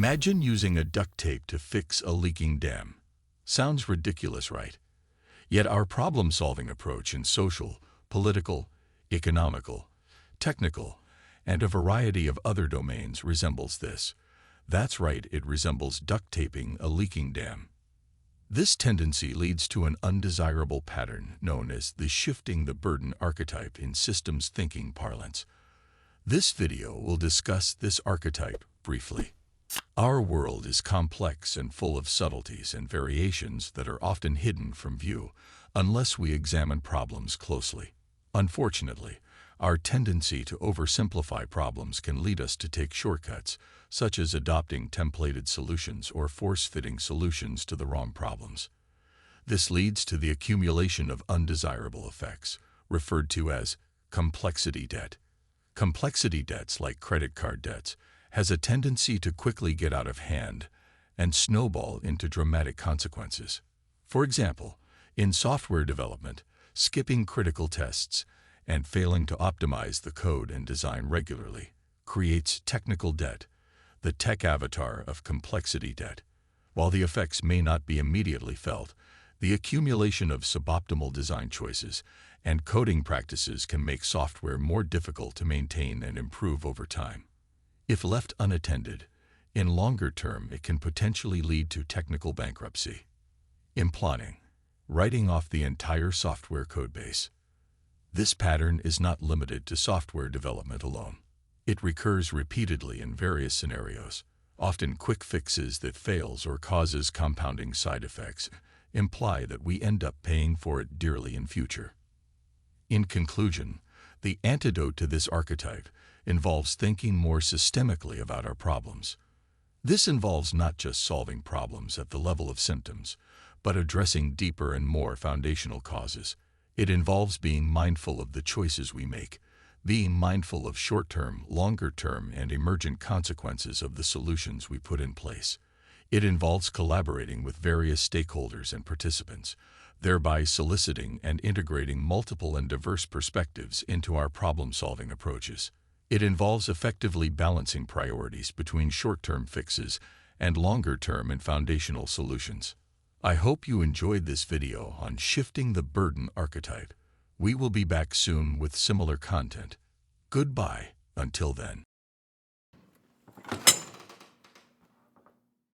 Imagine using a duct tape to fix a leaking dam. Sounds ridiculous, right? Yet our problem-solving approach in social, political, economical, technical, and a variety of other domains resembles this. That's right, it resembles duct taping a leaking dam. This tendency leads to an undesirable pattern known as the shifting the burden archetype in systems thinking parlance. This video will discuss this archetype briefly. Our world is complex and full of subtleties and variations that are often hidden from view unless we examine problems closely. Unfortunately, our tendency to oversimplify problems can lead us to take shortcuts, such as adopting templated solutions or force-fitting solutions to the wrong problems. This leads to the accumulation of undesirable effects, referred to as complexity debt. Complexity debts, like credit card debts, has a tendency to quickly get out of hand and snowball into dramatic consequences. For example, in software development, skipping critical tests and failing to optimize the code and design regularly creates technical debt, the tech avatar of complexity debt. While the effects may not be immediately felt, the accumulation of suboptimal design choices and coding practices can make software more difficult to maintain and improve over time. If left unattended, in longer term it can potentially lead to technical bankruptcy. Implanting, writing off the entire software codebase. This pattern is not limited to software development alone. It recurs repeatedly in various scenarios. Often quick fixes that fails or causes compounding side effects imply that we end up paying for it dearly in future. In conclusion, the antidote to this archetype involves thinking more systemically about our problems. This involves not just solving problems at the level of symptoms, but addressing deeper and more foundational causes. It involves being mindful of the choices we make, being mindful of short-term, longer-term, and emergent consequences of the solutions we put in place. It involves collaborating with various stakeholders and participants, thereby soliciting and integrating multiple and diverse perspectives into our problem-solving approaches. It involves effectively balancing priorities between short-term fixes and longer-term and foundational solutions. I hope you enjoyed this video on shifting the burden archetype. We will be back soon with similar content. Goodbye, until then.